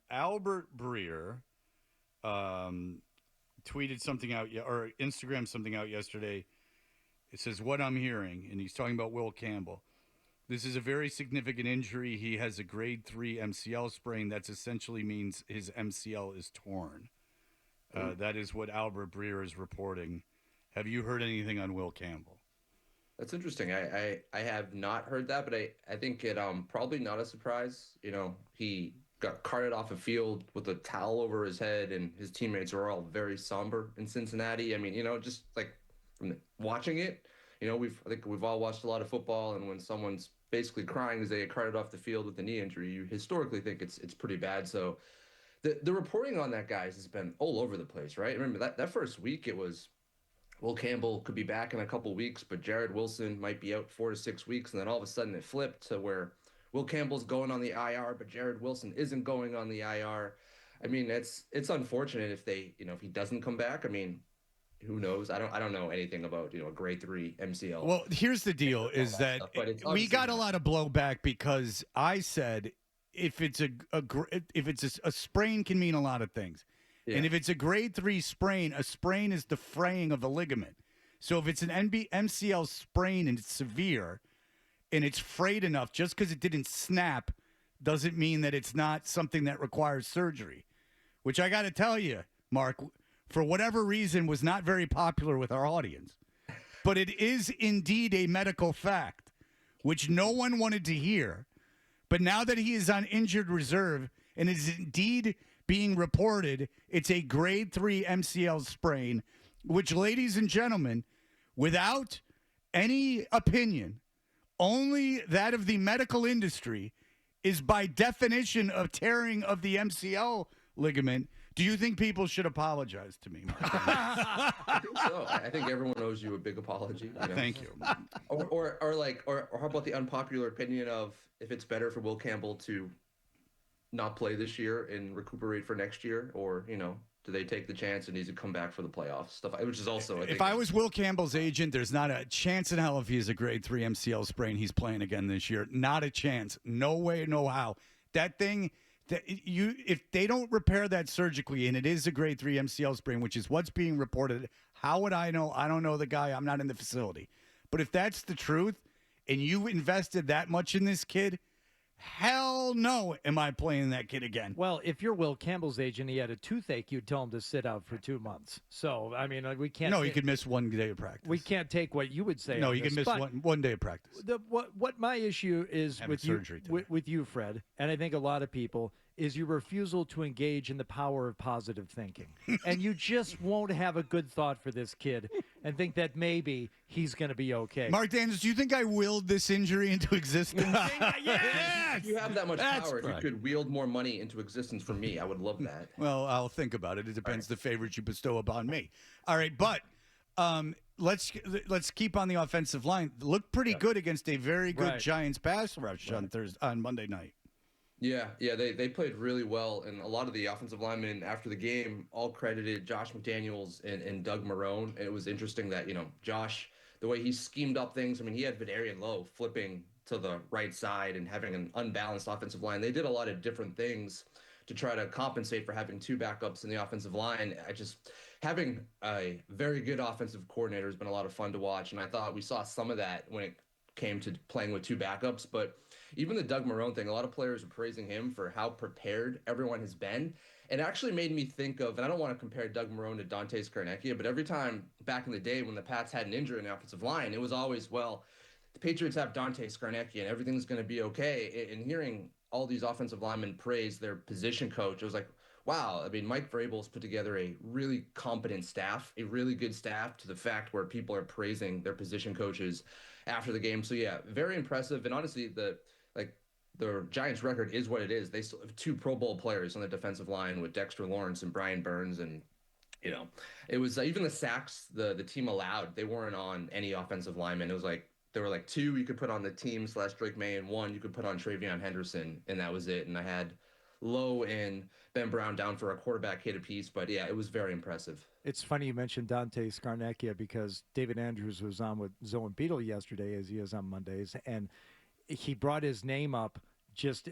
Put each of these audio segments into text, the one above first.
Albert Breer tweeted something out or Instagram something out yesterday. It says what I'm hearing, and he's talking about Will Campbell. This is a very significant injury. He has a grade 3 MCL sprain. That essentially means his MCL is torn. That is what Albert Breer is reporting. Have you heard anything on Will Campbell? That's interesting. I have not heard that, but I think it probably not a surprise. You know, he got carted off a field with a towel over his head, and his teammates are all very somber in Cincinnati. I mean, you know, just like from watching it, you know, I think we've all watched a lot of football, and when someone's basically crying as they get carted off the field with a knee injury, you historically think it's pretty bad. So the reporting on that, guys, has been all over the place, right? Remember that first week it was Will Campbell could be back in a couple weeks, but Jared Wilson might be out 4 to 6 weeks. And then all of a sudden it flipped to where Will Campbell's going on the IR, but Jared Wilson isn't going on the IR. I mean, it's unfortunate if if he doesn't come back. I mean, who knows? I don't know anything about a grade 3 MCL Well, here's the deal: and all is that that stuff, but it's we obviously got a not. lot of blowback because I said if it's a sprain can mean a lot of things, Yeah. and if it's a grade 3 sprain, a sprain is the fraying of a ligament. So if it's an MCL sprain and it's severe and it's frayed enough, just because it didn't snap, doesn't mean that it's not something that requires surgery. Which I got to tell you, Mark, for whatever reason, was not very popular with our audience. But it is indeed a medical fact, which no one wanted to hear. But now that he is on injured reserve and is indeed being reported, it's a grade 3 MCL sprain, which, ladies and gentlemen, without any opinion, only that of the medical industry, is by definition of tearing of the MCL ligament. Do you think people should apologize to me, Mark? I think so. I think everyone owes you a big apology. Thank you. Or how about the unpopular opinion of if it's better for Will Campbell to not play this year and recuperate for next year, or do they take the chance and needs to come back for the playoffs stuff, which is also I If think I was Will Campbell's agent, there's not a chance in hell if he has a grade 3 MCL sprain, he's playing again this year. Not a chance. No way, no how. That thing, if they don't repair that surgically and it is a grade 3 MCL sprain, which is what's being reported, how would I know? I don't know the guy. I'm not in the facility. But if that's the truth and you invested that much in this kid, hell no am I playing that kid again. Well, if you're Will Campbell's agent, he had a toothache, you'd tell him to sit out for 2 months. So, I mean, we can't. No, he could miss one day of practice. We can't take what you would say. No, on he this, could miss one day of practice. What my issue is Have with surgery you, with you, Fred, and I think a lot of people, is your refusal to engage in the power of positive thinking. And you just won't have a good thought for this kid and think that maybe he's going to be okay. Mark Daniels, do you think I willed this injury into existence? yes! If you have that much That's power, if right. you could wield more money into existence for me, I would love that. Well, I'll think about it. It depends the favors you bestow upon me. All right, but let's keep on the offensive line. Looked pretty good against a very good Right. Giants pass rush on Monday night. Yeah, they played really well, and a lot of the offensive linemen after the game all credited Josh McDaniels and Doug Marrone. And it was interesting that Josh, the way he schemed up things. I mean, he had Vidarian Lowe flipping to the right side and having an unbalanced offensive line. They did a lot of different things to try to compensate for having two backups in the offensive line. Having a very good offensive coordinator has been a lot of fun to watch, and I thought we saw some of that when it came to playing with two backups, but. Even the Doug Marrone thing, a lot of players are praising him for how prepared everyone has been. It actually made me think of, and I don't want to compare Doug Marrone to Dante Scarnecchia, but every time back in the day when the Pats had an injury in the offensive line, it was always, well, the Patriots have Dante Scarnecchia and everything's going to be okay. And hearing all these offensive linemen praise their position coach, it was like, wow. I mean, Mike Vrabel's put together a really competent staff, a really good staff, to the fact where people are praising their position coaches after the game. So yeah, very impressive. And honestly, the Giants record is what it is. They still have two Pro Bowl players on the defensive line with Dexter Lawrence and Brian Burns. And, it was even the sacks the team allowed, they weren't on any offensive lineman. It was like, there were like two you could put on the team / Drake May, and one you could put on Travion Henderson, and that was it. And I had Lowe and Ben Brown down for a quarterback hit apiece. But yeah, it was very impressive. It's funny you mentioned Dante Scarnecchia because David Andrews was on with Zoe Beetle yesterday, as he is on Mondays, and he brought his name up just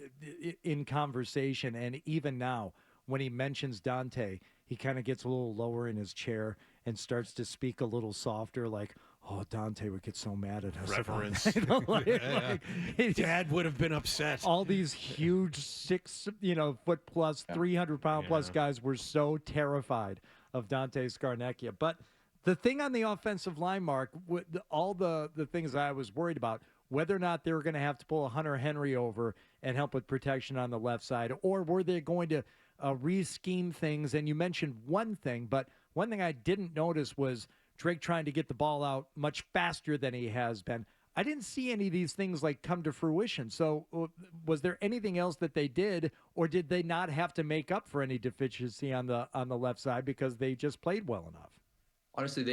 in conversation. And even now, when he mentions Dante, he kind of gets a little lower in his chair and starts to speak a little softer, like, "Oh, Dante would get so mad at us." Reverence. Dad would have been upset. All these huge 6 foot plus, 300-pound plus guys were so terrified of Dante Scarnecchia. But the thing on the offensive line, Mark, all the things I was worried about, whether or not they were going to have to pull a Hunter Henry over and help with protection on the left side, or were they going to re-scheme things? And you mentioned one thing, but one thing I didn't notice was Drake trying to get the ball out much faster than he has been. I didn't see any of these things like come to fruition. So was there anything else that they did, or did they not have to make up for any deficiency on the left side because they just played well enough? Honestly,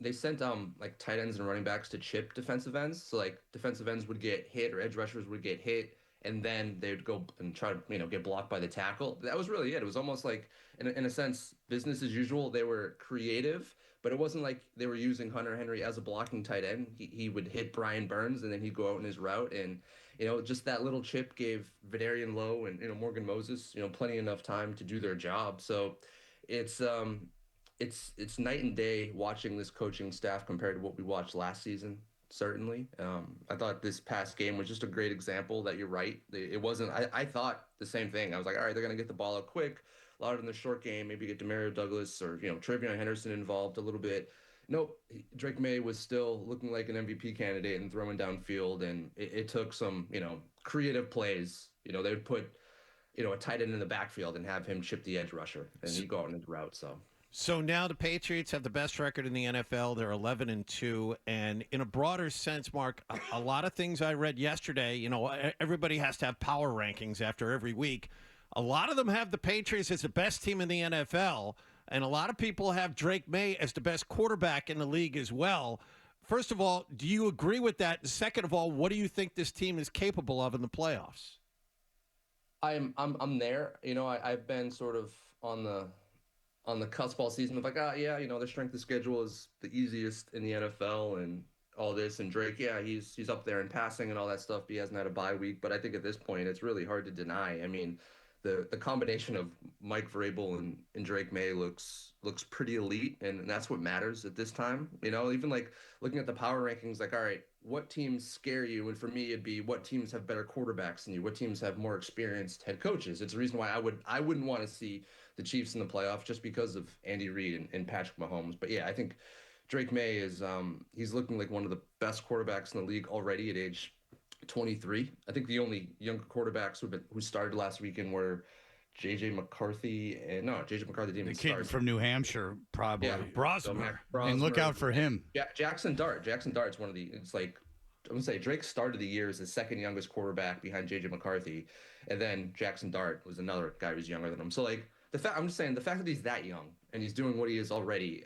they sent like tight ends and running backs to chip defensive ends. So like defensive ends would get hit or edge rushers would get hit, and then they would go and try to get blocked by the tackle. That was really it. It was almost like in a sense business as usual. They were creative, but it wasn't like they were using Hunter Henry as a blocking tight end. He would hit Brian Burns and then he'd go out in his route, and just that little chip gave Vidarian Lowe and Morgan Moses plenty enough time to do their job. So it's it's night and day watching this coaching staff compared to what we watched last season. Certainly, I thought this past game was just a great example that you're right. It wasn't. I thought the same thing. I was like, all right, they're gonna get the ball out quick, a lot in the short game. Maybe get Demario Douglas or Travion Henderson involved a little bit. Nope, Drake May was still looking like an MVP candidate and throwing downfield, and it took some creative plays. They would put a tight end in the backfield and have him chip the edge rusher, and he'd go out on his route. So now the Patriots have the best record in the NFL. They're 11-2, and in a broader sense, Mark, a lot of things I read yesterday. Everybody has to have power rankings after every week. A lot of them have the Patriots as the best team in the NFL, and a lot of people have Drake May as the best quarterback in the league as well. First of all, do you agree with that? Second of all, what do you think this team is capable of in the playoffs? I'm there. I've been sort of on the cusp all season of like, their strength of schedule is the easiest in the NFL and all this. And Drake, he's up there in passing and all that stuff, but he hasn't had a bye week. But I think at this point, it's really hard to deny. I mean, the combination of Mike Vrabel and Drake May looks pretty elite, and that's what matters at this time. Even like looking at the power rankings, like, all right, what teams scare you? And for me, it'd be what teams have better quarterbacks than you, what teams have more experienced head coaches. It's a reason why I wouldn't want to see the Chiefs in the playoffs just because of Andy Reid and Patrick Mahomes. But yeah, I think Drake May is he's looking like one of the best quarterbacks in the league already at age 23. I think the only younger quarterbacks who started last weekend were JJ McCarthy JJ McCarthy didn't even start. The kid from New Hampshire, probably. Yeah, Brosmer. And look out for him. Jackson Dart. Jackson Dart's one of the. It's like I'm gonna say Drake started the year as the second youngest quarterback behind JJ McCarthy, and then Jackson Dart was another guy who's younger than him. So like I'm just saying the fact that he's that young and he's doing what he is already.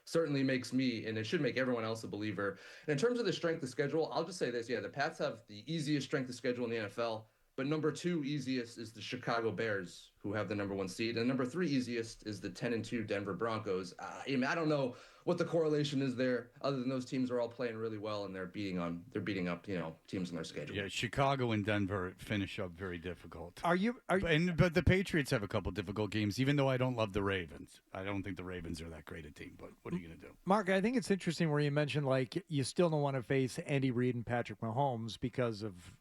Certainly makes me, and it should make everyone else, a believer. And in terms of the strength of schedule, I'll just say this. Yeah, the Pats have the easiest strength of schedule in the NFL, but number 2 easiest is the Chicago Bears, who have the number 1 seed. And number 3 easiest is the 10-2 Denver Broncos. I don't know what the correlation is there, other than those teams are all playing really well and they're beating up teams in their schedule. Yeah, Chicago and Denver finish up very difficult. But the Patriots have a couple difficult games, even though I don't love the Ravens. I don't think the Ravens are that great a team, but what are you going to do? Mark, I think it's interesting where you mentioned like you still don't want to face Andy Reid and Patrick Mahomes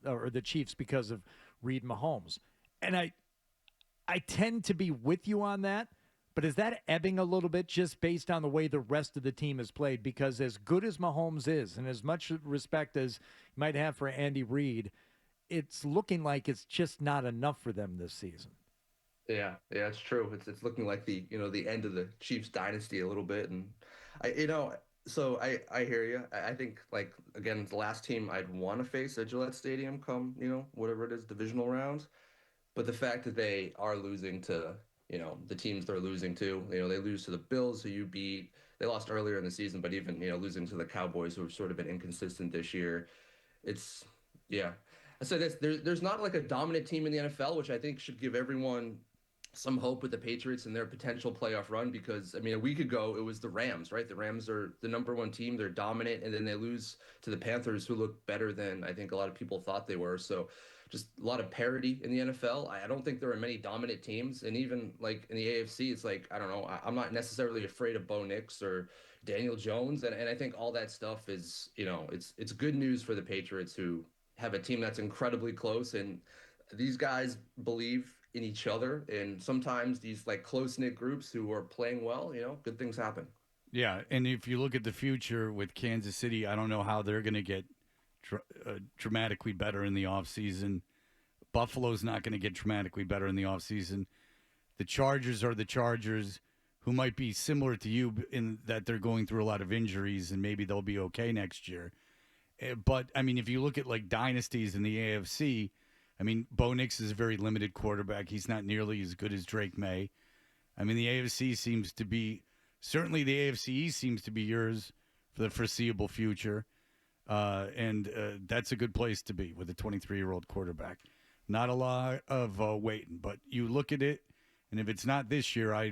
or the Chiefs because of Reid Mahomes. And I tend to be with you on that. But is that ebbing a little bit just based on the way the rest of the team has played? Because as good as Mahomes is, and as much respect as you might have for Andy Reid, it's looking like it's just not enough for them this season. Yeah, it's true. It's looking like the the end of the Chiefs dynasty a little bit, and so I hear you. I think like again, the last team I'd want to face at Gillette Stadium come whatever it is, divisional rounds, but the fact that they are losing to the teams they're losing to, they lose to the Bills, who you beat. They lost earlier in the season, but even, losing to the Cowboys, who have sort of been inconsistent this year. It's, yeah. I said there's not like a dominant team in the NFL, which I think should give everyone some hope with the Patriots and their potential playoff run because, I mean, a week ago, it was the Rams, right? The Rams are the #1 team. They're dominant, and then they lose to the Panthers, who look better than I think a lot of people thought they were. So just a lot of parity in the NFL. I don't think there are many dominant teams. And even like in the AFC, it's like, I don't know, I'm not necessarily afraid of Bo Nix or Daniel Jones. And I think all that stuff is, it's good news for the Patriots, who have a team that's incredibly close. And these guys believe in each other, and sometimes these like close-knit groups who are playing well, good things happen. Yeah, and if you look at the future with Kansas City, I don't know how they're going to get dramatically better in the offseason. Buffalo's not going to get dramatically better in the offseason. The Chargers are the Chargers, who might be similar to you in that they're going through a lot of injuries, and maybe they'll be okay next year. But, I mean, if you look at, like, dynasties in the AFC, I mean, Bo Nix is a very limited quarterback. He's not nearly as good as Drake May. I mean, the AFC seems to be – certainly the AFC East seems to be yours for the foreseeable future. And that's a good place to be with a 23-year-old quarterback. Not a lot of waiting, but you look at it, and if it's not this year, I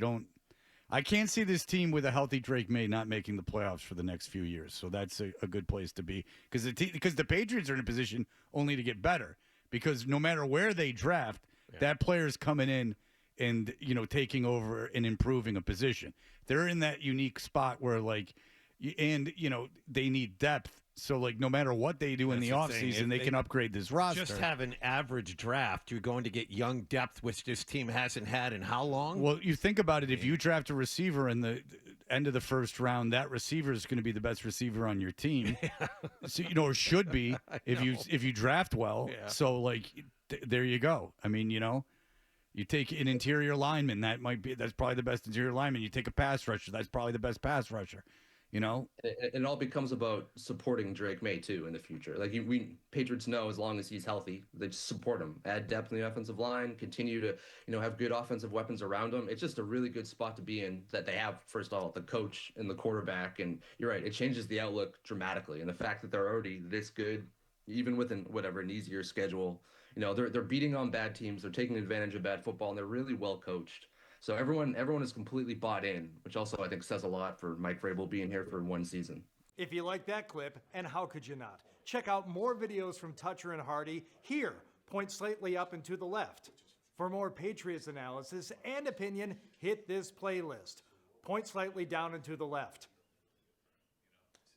can't see this team with a healthy Drake May not making the playoffs for the next few years. So that's a good place to be because the Patriots are in a position only to get better. Because no matter where they draft, that player's coming in and, taking over and improving a position. They're in that unique spot where, like, they need depth. So, like, no matter what they do in the offseason, they can upgrade this roster. Just have an average draft. You're going to get young depth, which this team hasn't had in how long? Well, you think about it. If you draft a receiver in the end of the first round, that receiver is going to be the best receiver on your team. So, or should be if you draft well. Yeah. So, like, there you go. I mean, you take an interior lineman, that's probably the best interior lineman. You take a pass rusher, that's probably the best pass rusher. It all becomes about supporting Drake May too in the future. Like we Patriots know, as long as he's healthy, they just support him, add depth in the offensive line, continue to have good offensive weapons around him. It's just a really good spot to be in. That they have, first of all, the coach and the quarterback, and you're right, it changes the outlook dramatically. And the fact that they're already this good, even with an easier schedule, they're beating on bad teams, they're taking advantage of bad football, and they're really well coached. So everyone is completely bought in, which also I think says a lot for Mike Vrabel being here for one season. If you like that clip, and how could you not? Check out more videos from Toucher and Hardy here. Point slightly up and to the left. For more Patriots analysis and opinion, hit this playlist. Point slightly down and to the left.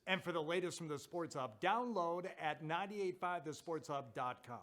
And for the latest from the Sports Hub, download at 985thesportshub.com.